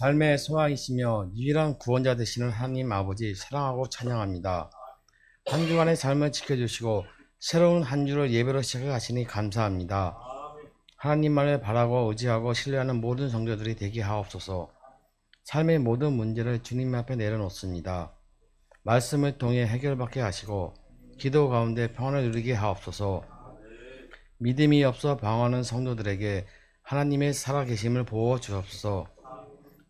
삶의 소망이시며 유일한 구원자 되시는 하나님 아버지 사랑하고 찬양합니다. 한 주간의 삶을 지켜주시고 새로운 한 주를 예배로 시작하시니 감사합니다. 하나님만을 바라고 의지하고 신뢰하는 모든 성도들이 되게 하옵소서. 삶의 모든 문제를 주님 앞에 내려놓습니다. 말씀을 통해 해결받게 하시고 기도 가운데 평안을 누리게 하옵소서. 믿음이 없어 방황하는 성도들에게 하나님의 살아계심을 보여 주옵소서.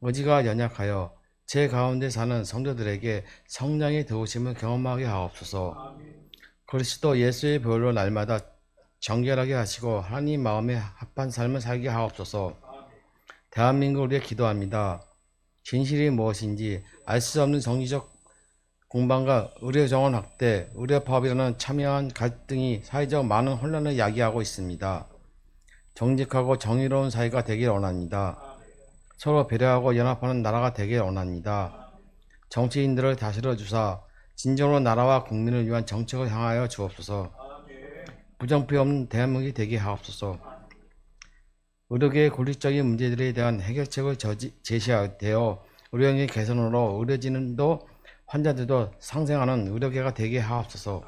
의지가 연약하여 제 가운데 사는 성도들에게 성령의 도우심을 경험하게 하옵소서. 그리스도 예수의 보혈로 날마다 정결하게 하시고 하나님 마음에 합한 삶을 살게 하옵소서. 대한민국을 위해 기도합니다. 진실이 무엇인지 알 수 없는 정치적 공방과 의료정원 확대, 의료파업이라는 첨예한 갈등이 사회적 많은 혼란을 야기하고 있습니다. 정직하고 정의로운 사회가 되길 원합니다. 서로 배려하고 연합하는 나라가 되길 원합니다. 정치인들을 다스려 주사 진정으로 나라와 국민을 위한 정책을 향하여 주옵소서. 부정부패 없는 대한민국이 되게 하옵소서. 의료계의 고립적인 문제들에 대한 해결책을 제시되어 의료행위 개선으로 의료진도 환자들도 상생하는 의료계가 되게 하옵소서.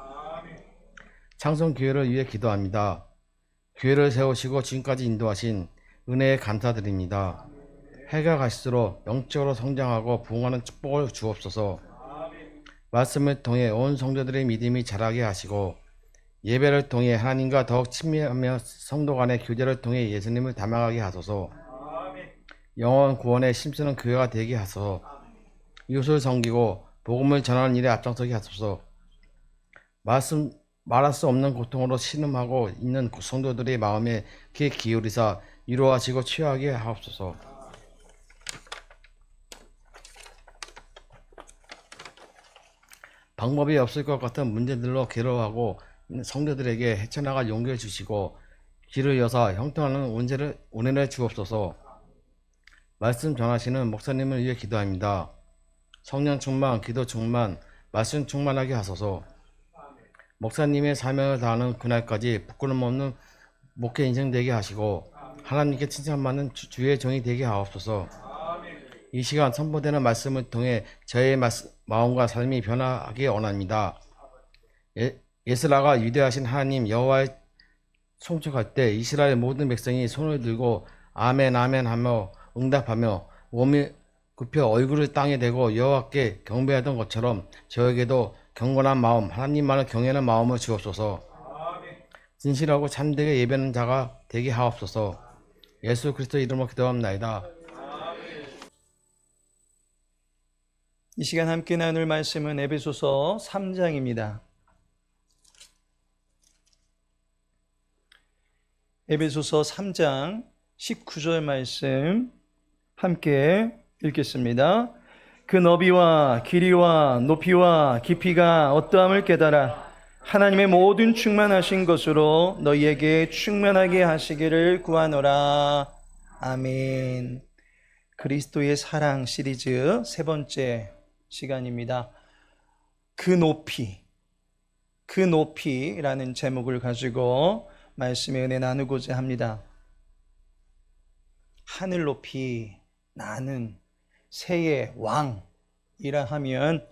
창성교회를 위해 기도합니다. 교회를 세우시고 지금까지 인도하신 은혜에 감사드립니다. 해가 갈수록 영적으로 성장하고 부흥하는 축복을 주옵소서. 말씀을 통해 온 성도들의 믿음이 자라게 하시고 예배를 통해 하나님과 더욱 친밀하며 성도 간의 교제를 통해 예수님을 닮아가게 하소서. 영원 구원에 힘쓰는 교회가 되게 하소서. 이웃을 섬기고 복음을 전하는 일에 앞장서게 하소서. 말할 수 없는 고통으로 신음하고 있는 성도들의 마음에 귀 기울이사 위로하시고 치유하게 하옵소서. 방법이 없을 것 같은 문제들로 괴로워하고 있는 성도들에게 헤쳐나갈 용기를 주시고 길을 여사 형통하는 은혜를 주옵소서. 말씀 전하시는 목사님을 위해 기도합니다. 성령 충만, 기도 충만, 말씀 충만하게 하소서. 목사님의 사명을 다하는 그날까지 부끄럼 없는 목회 인생 되게 하시고 하나님께 칭찬받는 주의 종이 되게 하옵소서. 이 시간 선포되는 말씀을 통해 저의 마음과 삶이 변화하기 원합니다. 예스라가 위대하신 하나님 여호와의 송축할 때 이스라엘 모든 백성이 손을 들고 아멘 아멘 하며 응답하며 몸이 굽혀 얼굴을 땅에 대고 여호와께 경배하던 것처럼 저에게도 경건한 마음, 하나님만을 경외하는 마음을 주옵소서. 진실하고 참되게 예배하는 자가 되게 하옵소서. 예수 그리스도 이름으로 기도합나이다. 이 시간 함께 나눌 말씀은 에베소서 3장입니다. 에베소서 3장 19절 말씀 함께 읽겠습니다. 그 너비와 길이와 높이와 깊이가 어떠함을 깨달아 하나님의 모든 충만하신 것으로 너희에게 충만하게 하시기를 구하노라. 아멘. 그리스도의 사랑 시리즈 세 번째 시간입니다. 그 높이라는 제목을 가지고 말씀의 은혜 나누고자 합니다. 하늘 높이 나는 새의 왕이라 하면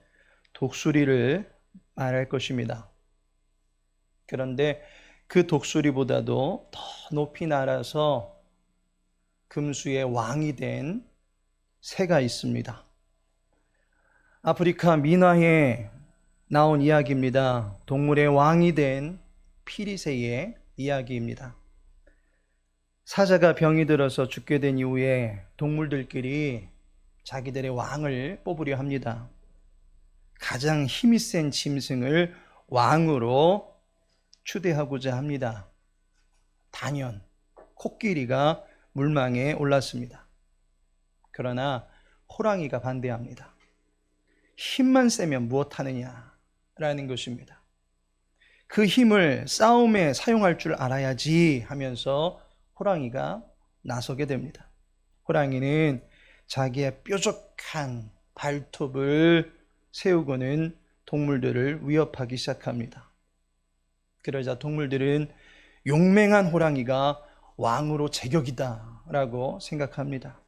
독수리를 말할 것입니다. 그런데 그 독수리보다도 더 높이 날아서 금수의 왕이 된 새가 있습니다. 아프리카 민화에 나온 이야기입니다. 동물의 왕이 된 피리새의 이야기입니다. 사자가 병이 들어서 죽게 된 이후에 동물들끼리 자기들의 왕을 뽑으려 합니다. 가장 힘이 센 짐승을 왕으로 추대하고자 합니다. 단연 코끼리가 물망에 올랐습니다. 그러나 호랑이가 반대합니다. 힘만 세면 무엇하느냐라는 것입니다. 그 힘을 싸움에 사용할 줄 알아야지 하면서 호랑이가 나서게 됩니다. 호랑이는 자기의 뾰족한 발톱을 세우고는 동물들을 위협하기 시작합니다. 그러자 동물들은 용맹한 호랑이가 왕으로 제격이다 라고 생각합니다.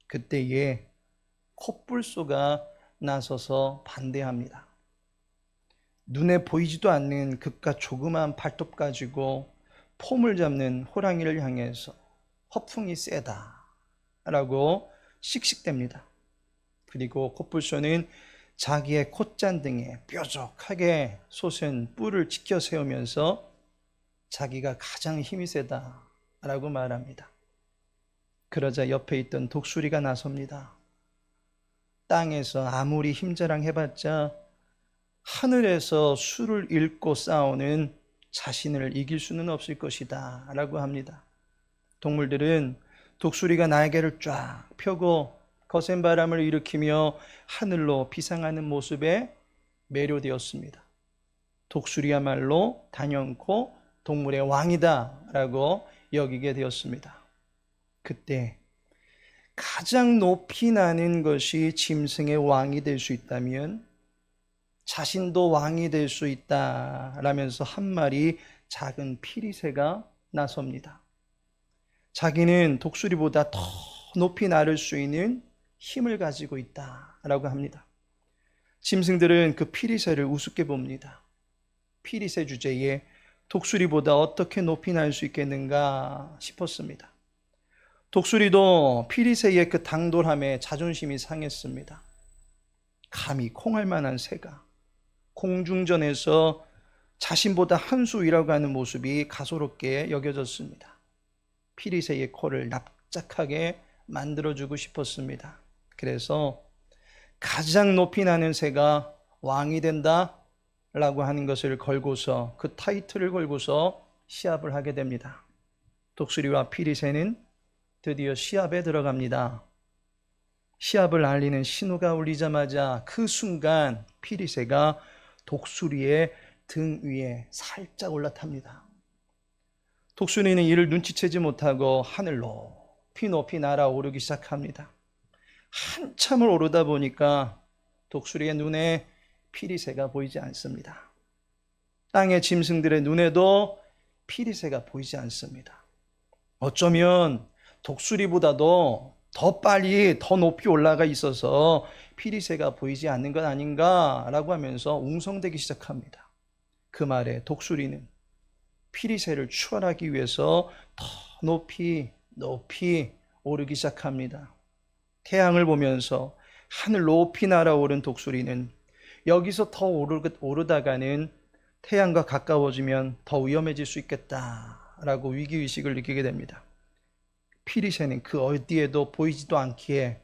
그때에 코뿔소가 나서서 반대합니다. 눈에 보이지도 않는 그깟 조그마한 발톱 가지고 폼을 잡는 호랑이를 향해서 허풍이 세다 라고 씩씩댑니다. 그리고 코뿔소는 자기의 콧잔등에 뾰족하게 솟은 뿔을 지켜 세우면서 자기가 가장 힘이 세다 라고 말합니다. 그러자 옆에 있던 독수리가 나섭니다. 땅에서 아무리 힘자랑 해봤자 하늘에서 수를 잃고 싸우는 자신을 이길 수는 없을 것이다 라고 합니다. 동물들은 독수리가 날개를 쫙 펴고 거센 바람을 일으키며 하늘로 비상하는 모습에 매료되었습니다. 독수리야말로 단연코 동물의 왕이다 라고 여기게 되었습니다. 그때 가장 높이 나는 것이 짐승의 왕이 될 수 있다면 자신도 왕이 될 수 있다라면서 한 마리 작은 피리새가 나섭니다. 자기는 독수리보다 더 높이 나를 수 있는 힘을 가지고 있다라고 합니다. 짐승들은 그 피리새를 우습게 봅니다. 피리새 주제에 독수리보다 어떻게 높이 날 수 있겠는가 싶었습니다. 독수리도 피리새의 그 당돌함에 자존심이 상했습니다. 감히 콩할 만한 새가 공중전에서 자신보다 한 수 위라고 하는 모습이 가소롭게 여겨졌습니다. 피리새의 코를 납작하게 만들어주고 싶었습니다. 그래서 가장 높이 나는 새가 왕이 된다 라고 하는 것을 걸고서, 그 타이틀을 걸고서 시합을 하게 됩니다. 독수리와 피리새는 드디어 시합에 들어갑니다. 시합을 알리는 신호가 울리자마자 그 순간 피리새가 독수리의 등 위에 살짝 올라탑니다. 독수리는 이를 눈치채지 못하고 하늘로 높이 날아오르기 시작합니다. 한참을 오르다 보니까 독수리의 눈에 피리새가 보이지 않습니다. 땅의 짐승들의 눈에도 피리새가 보이지 않습니다. 어쩌면 독수리보다도 더 빨리 더 높이 올라가 있어서 피리새가 보이지 않는 것 아닌가라고 하면서 웅성대기 시작합니다. 그 말에 독수리는 피리새를 추월하기 위해서 더 높이 오르기 시작합니다. 태양을 보면서 하늘 높이 날아오른 독수리는 여기서 더 오르다가는 태양과 가까워지면 더 위험해질 수 있겠다라고 위기의식을 느끼게 됩니다. 피리새는 그 어디에도 보이지도 않기에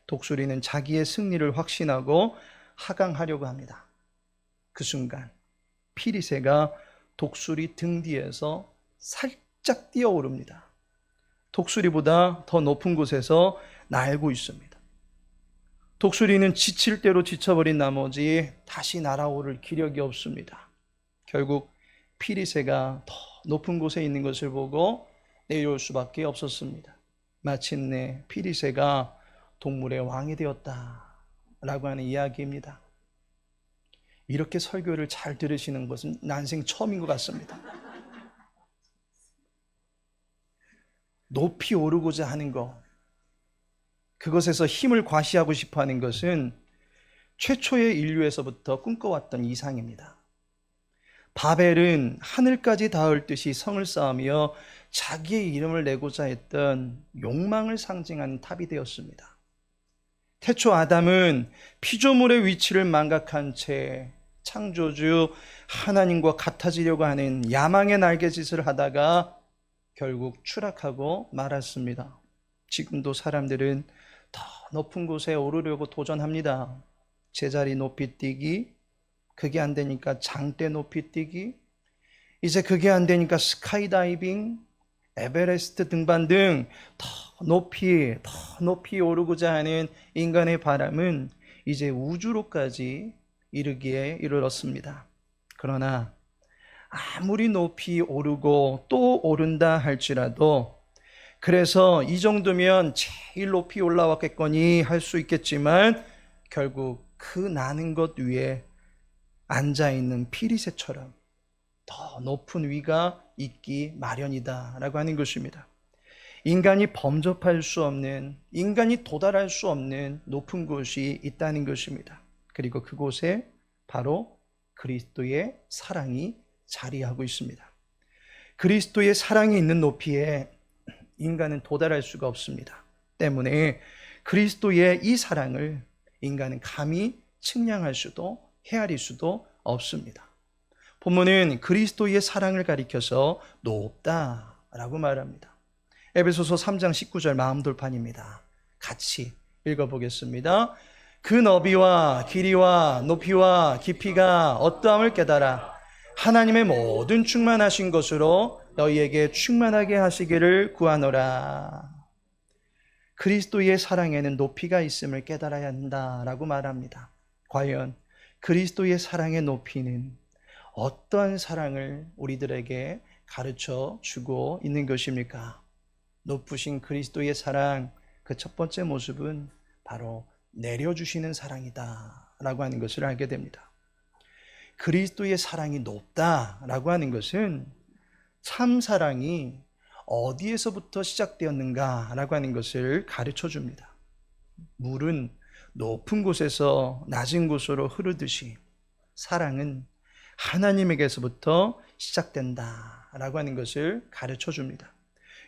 독수리는 자기의 승리를 확신하고 하강하려고 합니다. 그 순간 피리새가 독수리 등 뒤에서 살짝 뛰어오릅니다. 독수리보다 더 높은 곳에서 날고 있습니다. 독수리는 지칠 대로 지쳐버린 나머지 다시 날아오를 기력이 없습니다. 결국 피리새가 더 높은 곳에 있는 것을 보고 내려올 수밖에 없었습니다. 마침내 피리새가 동물의 왕이 되었다라고 하는 이야기입니다. 이렇게 설교를 잘 들으시는 것은 난생 처음인 것 같습니다. 높이 오르고자 하는 것, 그것에서 힘을 과시하고 싶어 하는 것은 최초의 인류에서부터 꿈꿔왔던 이상입니다. 바벨은 하늘까지 닿을 듯이 성을 쌓으며 자기의 이름을 내고자 했던 욕망을 상징하는 탑이 되었습니다. 태초 아담은 피조물의 위치를 망각한 채 창조주 하나님과 같아지려고 하는 야망의 날갯짓을 하다가 결국 추락하고 말았습니다. 지금도 사람들은 더 높은 곳에 오르려고 도전합니다. 제자리 높이 뛰기, 그게 안 되니까 장대 높이 뛰기, 이제 그게 안 되니까 스카이다이빙, 에베레스트 등반 등 더 높이 오르고자 하는 인간의 바람은 이제 우주로까지 이르기에 이르렀습니다. 그러나 아무리 높이 오르고 또 오른다 할지라도, 그래서 이 정도면 제일 높이 올라왔겠거니 할 수 있겠지만 결국 그 나는 것 위에 앉아있는 피리새처럼 더 높은 위가 있기 마련이다 라고 하는 것입니다. 인간이 범접할 수 없는, 인간이 도달할 수 없는 높은 곳이 있다는 것입니다. 그리고 그곳에 바로 그리스도의 사랑이 자리하고 있습니다. 그리스도의 사랑이 있는 높이에 인간은 도달할 수가 없습니다. 때문에 그리스도의 이 사랑을 인간은 감히 측량할 수도 헤아릴 수도 없습니다. 본문은 그리스도의 사랑을 가리켜서 높다라고 말합니다. 에베소서 3장 19절 마음 돌판입니다. 같이 읽어보겠습니다. 그 너비와 길이와 높이와 깊이가 어떠함을 깨달아 하나님의 모든 충만하신 것으로 너희에게 충만하게 하시기를 구하노라. 그리스도의 사랑에는 높이가 있음을 깨달아야 한다라고 말합니다. 과연 그리스도의 사랑의 높이는 어떠한 사랑을 우리들에게 가르쳐 주고 있는 것입니까? 높으신 그리스도의 사랑, 그 첫 번째 모습은 바로 내려주시는 사랑이다 라고 하는 것을 알게 됩니다. 그리스도의 사랑이 높다라고 하는 것은 참 사랑이 어디에서부터 시작되었는가 라고 하는 것을 가르쳐 줍니다. 물은 높은 곳에서 낮은 곳으로 흐르듯이 사랑은 하나님에게서부터 시작된다 라고 하는 것을 가르쳐 줍니다.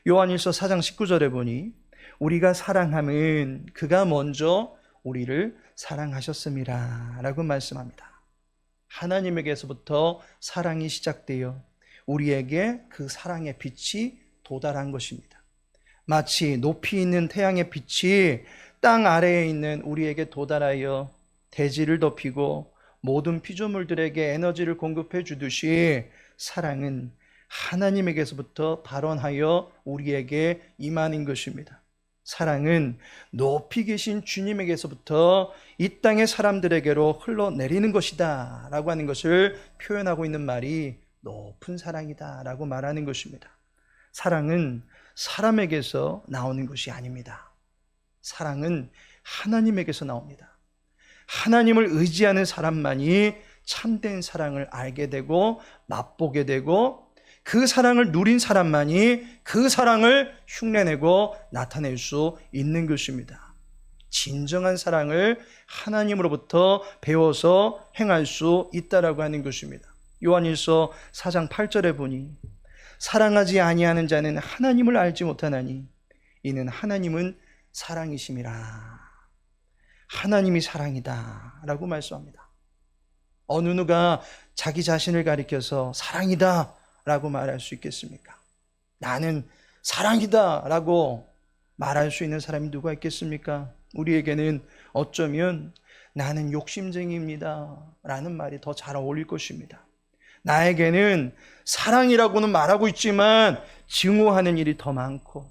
요한일서 4장 19절에 보니 우리가 사랑함은 그가 먼저 우리를 사랑하셨음이라 라고 말씀합니다. 하나님에게서부터 사랑이 시작되어 우리에게 그 사랑의 빛이 도달한 것입니다. 마치 높이 있는 태양의 빛이 땅 아래에 있는 우리에게 도달하여 대지를 덮이고 모든 피조물들에게 에너지를 공급해 주듯이 사랑은 하나님에게서부터 발원하여 우리에게 임하는 것입니다. 사랑은 높이 계신 주님에게서부터 이 땅의 사람들에게로 흘러내리는 것이다 라고 하는 것을 표현하고 있는 말이 높은 사랑이다 라고 말하는 것입니다. 사랑은 사람에게서 나오는 것이 아닙니다. 사랑은 하나님에게서 나옵니다. 하나님을 의지하는 사람만이 참된 사랑을 알게 되고 맛보게 되고 그 사랑을 누린 사람만이 그 사랑을 흉내내고 나타낼 수 있는 것입니다. 진정한 사랑을 하나님으로부터 배워서 행할 수 있다라고 하는 것입니다. 요한일서 4장 8절에 보니 사랑하지 아니하는 자는 하나님을 알지 못하나니 이는 하나님은 사랑이심이라. 하나님이 사랑이다 라고 말씀합니다. 어느 누가 자기 자신을 가리켜서 사랑이다 라고 말할 수 있겠습니까? 나는 사랑이다 라고 말할 수 있는 사람이 누가 있겠습니까? 우리에게는 어쩌면 나는 욕심쟁이입니다 라는 말이 더 잘 어울릴 것입니다. 나에게는 사랑이라고는 말하고 있지만 증오하는 일이 더 많고,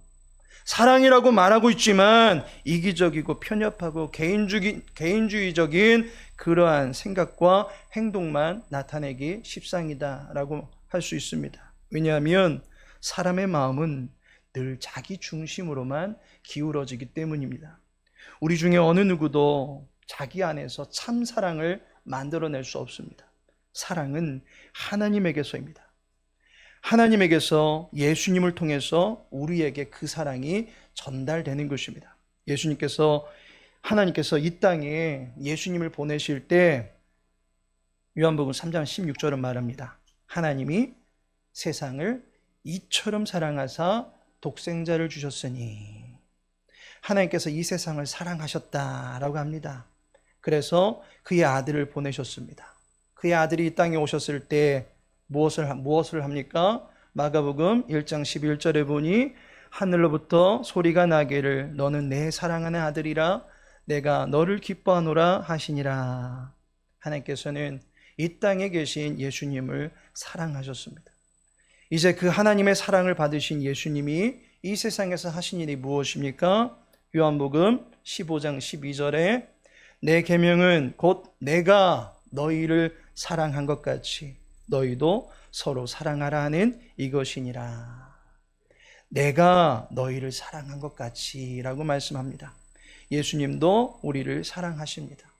사랑이라고 말하고 있지만 이기적이고 편협하고 개인주의적인 그러한 생각과 행동만 나타내기 십상이다 라고 할 수 있습니다. 왜냐하면 사람의 마음은 늘 자기 중심으로만 기울어지기 때문입니다. 우리 중에 어느 누구도 자기 안에서 참 사랑을 만들어낼 수 없습니다. 사랑은 하나님에게서입니다. 하나님에게서 예수님을 통해서 우리에게 그 사랑이 전달되는 것입니다. 하나님께서 이 땅에 예수님을 보내실 때 요한복음 3장 16절은 말합니다. 하나님이 세상을 이처럼 사랑하사 독생자를 주셨으니, 하나님께서 이 세상을 사랑하셨다라고 합니다. 그래서 그의 아들을 보내셨습니다. 그의 아들이 이 땅에 오셨을 때 무엇을 합니까? 마가복음 1장 11절에 보니 하늘로부터 소리가 나기를 너는 내 사랑하는 아들이라 내가 너를 기뻐하노라 하시니라. 하나님께서는 이 땅에 계신 예수님을 사랑하셨습니다. 이제 그 하나님의 사랑을 받으신 예수님이 이 세상에서 하신 일이 무엇입니까? 요한복음 15장 12절에 내 계명은 곧 내가 너희를 사랑한 것 같이 너희도 서로 사랑하라 하는 이것이니라. 내가 너희를 사랑한 것 같이 라고 말씀합니다. 예수님도 우리를 사랑하십니다.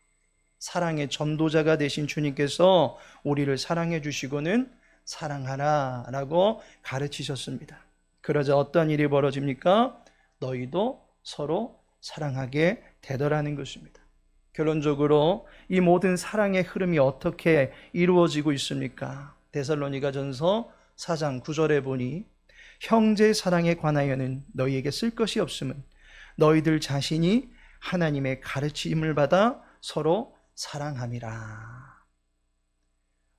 사랑의 전도자가 되신 주님께서 우리를 사랑해 주시고는 사랑하라 라고 가르치셨습니다. 그러자 어떤 일이 벌어집니까? 너희도 서로 사랑하게 되더라는 것입니다. 결론적으로 이 모든 사랑의 흐름이 어떻게 이루어지고 있습니까? 데살로니가전서 4장 9절에 보니 형제 사랑에 관하여는 너희에게 쓸 것이 없음은 너희들 자신이 하나님의 가르침을 받아 서로 사랑함이라.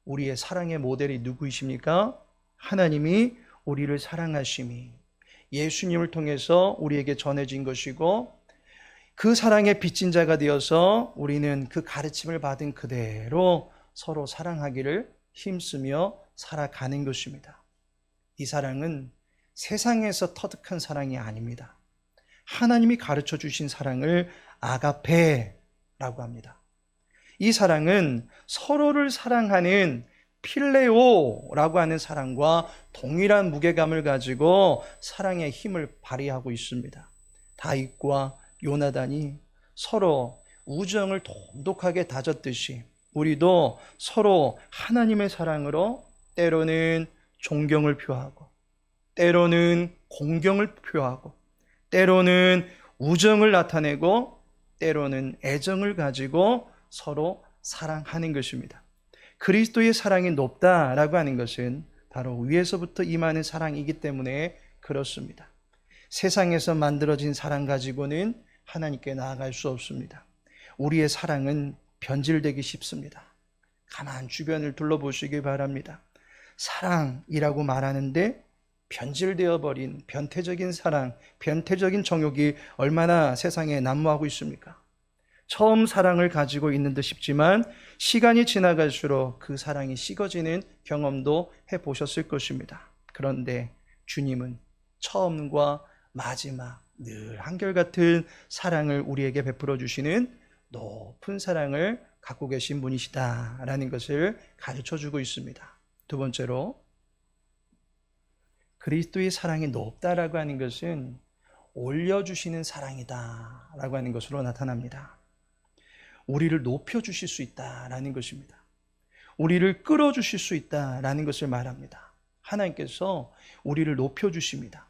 우리의 사랑의 모델이 누구이십니까? 하나님이 우리를 사랑하심이 예수님을 통해서 우리에게 전해진 것이고, 그 사랑의 빚진 자가 되어서 우리는 그 가르침을 받은 그대로 서로 사랑하기를 힘쓰며 살아가는 것입니다. 이 사랑은 세상에서 터득한 사랑이 아닙니다. 하나님이 가르쳐 주신 사랑을 아가페라고 합니다. 이 사랑은 서로를 사랑하는 필레오라고 하는 사랑과 동일한 무게감을 가지고 사랑의 힘을 발휘하고 있습니다. 다윗과 요나단이 서로 우정을 돈독하게 다졌듯이 우리도 서로 하나님의 사랑으로 때로는 존경을 표하고, 때로는 공경을 표하고, 때로는 우정을 나타내고, 때로는 애정을 가지고 서로 사랑하는 것입니다. 그리스도의 사랑이 높다라고 하는 것은 바로 위에서부터 임하는 사랑이기 때문에 그렇습니다. 세상에서 만들어진 사랑 가지고는 하나님께 나아갈 수 없습니다. 우리의 사랑은 변질되기 쉽습니다. 가만 주변을 둘러보시기 바랍니다. 사랑이라고 말하는데 변질되어 버린 변태적인 사랑, 변태적인 정욕이 얼마나 세상에 난무하고 있습니까? 처음 사랑을 가지고 있는 듯 싶지만 시간이 지나갈수록 그 사랑이 식어지는 경험도 해보셨을 것입니다. 그런데 주님은 처음과 마지막 늘 한결같은 사랑을 우리에게 베풀어 주시는 높은 사랑을 갖고 계신 분이시다라는 것을 가르쳐주고 있습니다. 두 번째로, 그리스도의 사랑이 높다라고 하는 것은 올려주시는 사랑이다라고 하는 것으로 나타납니다. 우리를 높여주실 수 있다라는 것입니다. 우리를 끌어주실 수 있다라는 것을 말합니다. 하나님께서 우리를 높여주십니다.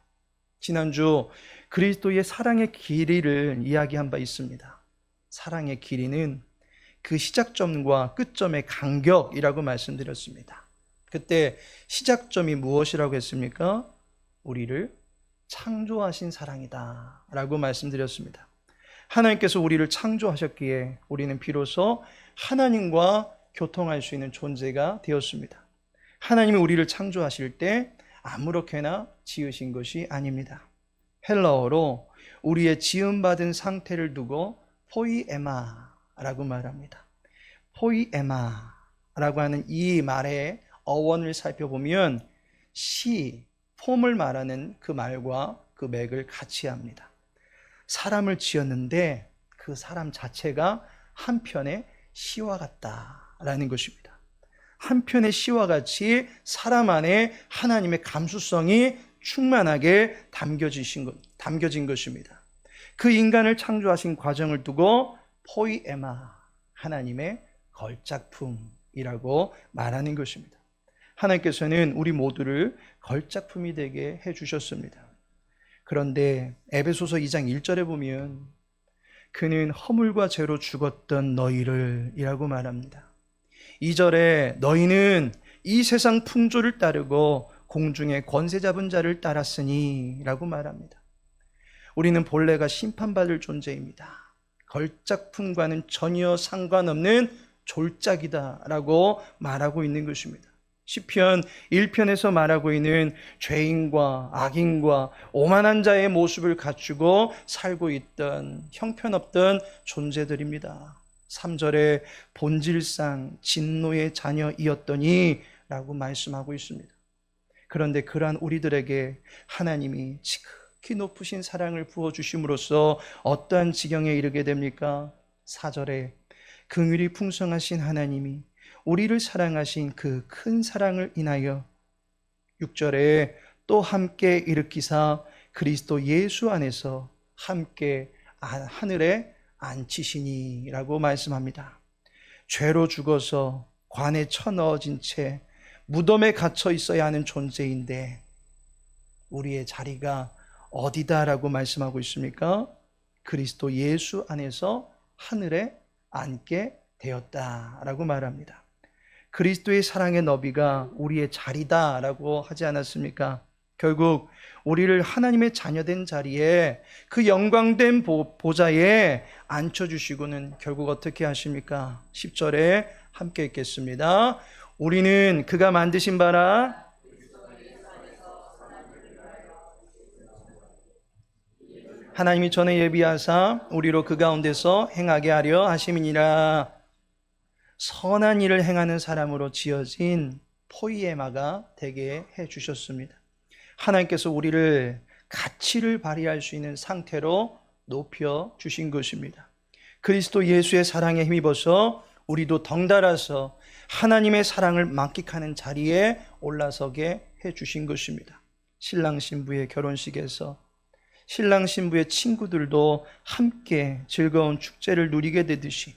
지난주 그리스도의 사랑의 길이를 이야기한 바 있습니다. 사랑의 길이는 그 시작점과 끝점의 간격이라고 말씀드렸습니다. 그때 시작점이 무엇이라고 했습니까? 우리를 창조하신 사랑이다 라고 말씀드렸습니다. 하나님께서 우리를 창조하셨기에 우리는 비로소 하나님과 교통할 수 있는 존재가 되었습니다. 하나님이 우리를 창조하실 때 아무렇게나 지으신 것이 아닙니다. 헬라어로 우리의 지음받은 상태를 두고 포이에마라고 말합니다. 포이에마라고 하는 이 말의 어원을 살펴보면 폼을 말하는 그 말과 그 맥을 같이 합니다. 사람을 지었는데 그 사람 자체가 한편의 시와 같다라는 것입니다. 한편의 시와 같이 사람 안에 하나님의 감수성이 충만하게 담겨진 것입니다. 그 인간을 창조하신 과정을 두고 포이에마, 하나님의 걸작품이라고 말하는 것입니다. 하나님께서는 우리 모두를 걸작품이 되게 해주셨습니다. 그런데 에베소서 2장 1절에 보면 그는 허물과 죄로 죽었던 너희를 이라고 말합니다. 2절에 너희는 이 세상 풍조를 따르고 공중의 권세 잡은 자를 따랐으니 라고 말합니다. 우리는 본래가 심판받을 존재입니다. 걸작품과는 전혀 상관없는 졸작이다 라고 말하고 있는 것입니다. 시편 1편에서 말하고 있는 죄인과 악인과 오만한 자의 모습을 갖추고 살고 있던 형편없던 존재들입니다. 3절에 본질상 진노의 자녀이었더니 라고 말씀하고 있습니다. 그런데 그러한 우리들에게 하나님이 지극히 높으신 사랑을 부어주심으로써 어떠한 지경에 이르게 됩니까? 4절에 긍휼이 풍성하신 하나님이 우리를 사랑하신 그 큰 사랑을 인하여 6절에 또 함께 일으키사 그리스도 예수 안에서 함께 하늘에 앉히시니 라고 말씀합니다. 죄로 죽어서 관에 쳐넣어진 채 무덤에 갇혀 있어야 하는 존재인데 우리의 자리가 어디다라고 말씀하고 있습니까? 그리스도 예수 안에서 하늘에 앉게 되었다라고 말합니다. 그리스도의 사랑의 너비가 우리의 자리다라고 하지 않았습니까? 결국 우리를 하나님의 자녀된 자리에 그 영광된 보좌에 앉혀주시고는 결국 어떻게 하십니까? 10절에 함께 읽겠습니다. 우리는 그가 만드신 바라 하나님이 전에 예비하사 우리로 그 가운데서 행하게 하려 하심이니라. 선한 일을 행하는 사람으로 지어진 포이에마가 되게 해주셨습니다. 하나님께서 우리를 가치를 발휘할 수 있는 상태로 높여주신 것입니다. 그리스도 예수의 사랑에 힘입어서 우리도 덩달아서 하나님의 사랑을 만끽하는 자리에 올라서게 해주신 것입니다. 신랑 신부의 결혼식에서 신랑 신부의 친구들도 함께 즐거운 축제를 누리게 되듯이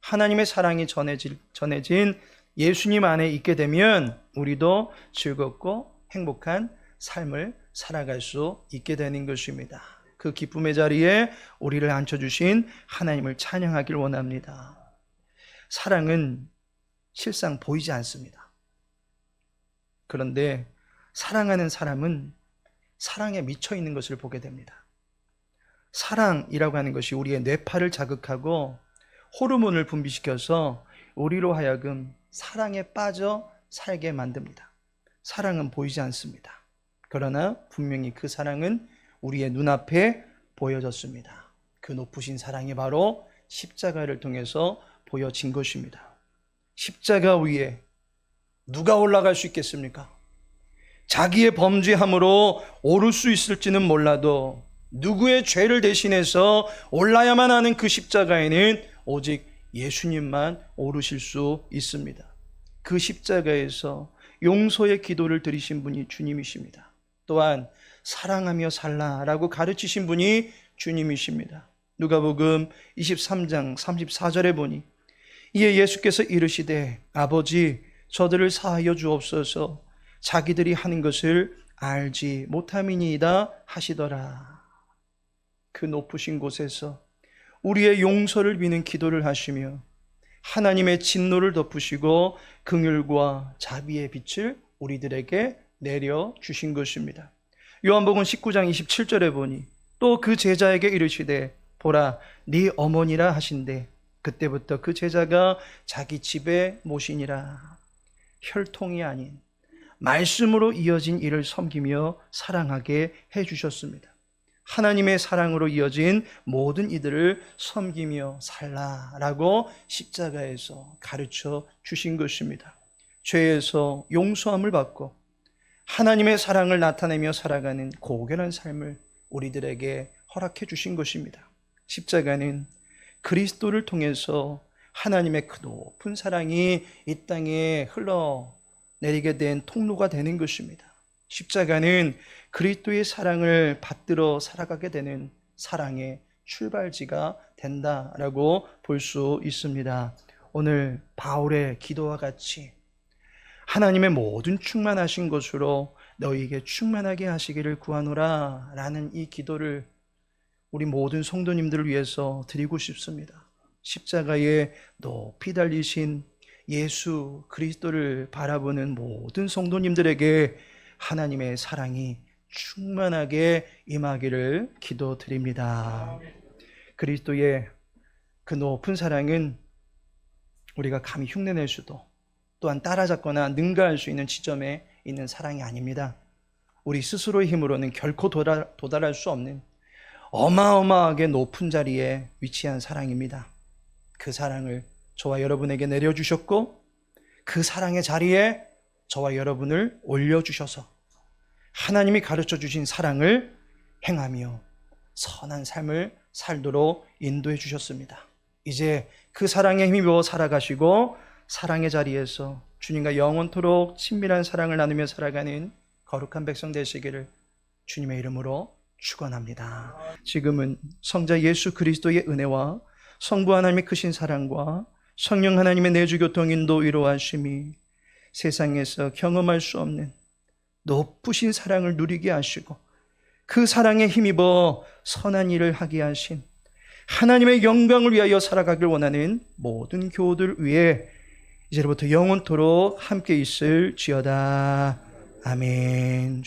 하나님의 사랑이 전해진 예수님 안에 있게 되면 우리도 즐겁고 행복한 삶을 살아갈 수 있게 되는 것입니다. 그 기쁨의 자리에 우리를 앉혀주신 하나님을 찬양하길 원합니다. 사랑은 실상 보이지 않습니다. 그런데 사랑하는 사람은 사랑에 미쳐 있는 것을 보게 됩니다. 사랑이라고 하는 것이 우리의 뇌파를 자극하고 호르몬을 분비시켜서 우리로 하여금 사랑에 빠져 살게 만듭니다. 사랑은 보이지 않습니다. 그러나 분명히 그 사랑은 우리의 눈앞에 보여졌습니다. 그 높으신 사랑이 바로 십자가를 통해서 보여진 것입니다. 십자가 위에 누가 올라갈 수 있겠습니까? 자기의 범죄함으로 오를 수 있을지는 몰라도 누구의 죄를 대신해서 올라야만 하는 그 십자가에는 오직 예수님만 오르실 수 있습니다. 그 십자가에서 용서의 기도를 드리신 분이 주님이십니다. 또한 사랑하며 살라라고 가르치신 분이 주님이십니다. 누가복음 23장 34절에 보니 이에 예수께서 이르시되 아버지 저들을 사하여 주옵소서 자기들이 하는 것을 알지 못함이니이다 하시더라. 그 높으신 곳에서 우리의 용서를 비는 기도를 하시며 하나님의 진노를 덮으시고 긍휼과 자비의 빛을 우리들에게 내려주신 것입니다. 요한복음 19장 27절에 보니 또 그 제자에게 이르시되 보라 네 어머니라 하신대 그때부터 그 제자가 자기 집에 모시니라. 혈통이 아닌 말씀으로 이어진 이를 섬기며 사랑하게 해주셨습니다. 하나님의 사랑으로 이어진 모든 이들을 섬기며 살라라고 십자가에서 가르쳐 주신 것입니다. 죄에서 용서함을 받고 하나님의 사랑을 나타내며 살아가는 고결한 삶을 우리들에게 허락해 주신 것입니다. 십자가는 그리스도를 통해서 하나님의 그 높은 사랑이 이 땅에 흘러내리게 된 통로가 되는 것입니다. 십자가는 그리스도의 사랑을 받들어 살아가게 되는 사랑의 출발지가 된다라고 볼 수 있습니다. 오늘 바울의 기도와 같이 하나님의 모든 충만하신 것으로 너희에게 충만하게 하시기를 구하노라 라는 이 기도를 우리 모든 성도님들을 위해서 드리고 싶습니다. 십자가에 높이 달리신 예수 그리스도를 바라보는 모든 성도님들에게 하나님의 사랑이 충만하게 임하기를 기도드립니다. 그리스도의 그 높은 사랑은 우리가 감히 흉내낼 수도 또한 따라잡거나 능가할 수 있는 지점에 있는 사랑이 아닙니다. 우리 스스로의 힘으로는 결코 도달할 수 없는 어마어마하게 높은 자리에 위치한 사랑입니다. 그 사랑을 저와 여러분에게 내려주셨고 그 사랑의 자리에 저와 여러분을 올려주셔서 하나님이 가르쳐 주신 사랑을 행하며 선한 삶을 살도록 인도해 주셨습니다. 이제 그 사랑에 힘입어 살아가시고 사랑의 자리에서 주님과 영원토록 친밀한 사랑을 나누며 살아가는 거룩한 백성 되시기를 주님의 이름으로 축원합니다. 지금은 성자 예수 그리스도의 은혜와 성부 하나님의 크신 사랑과 성령 하나님의 내주 교통 인도 위로하심이 세상에서 경험할 수 없는 높으신 사랑을 누리게 하시고 그 사랑에 힘입어 선한 일을 하게 하신 하나님의 영광을 위하여 살아가길 원하는 모든 교우들 위해 이제부터 영원토록 함께 있을지어다. 아멘.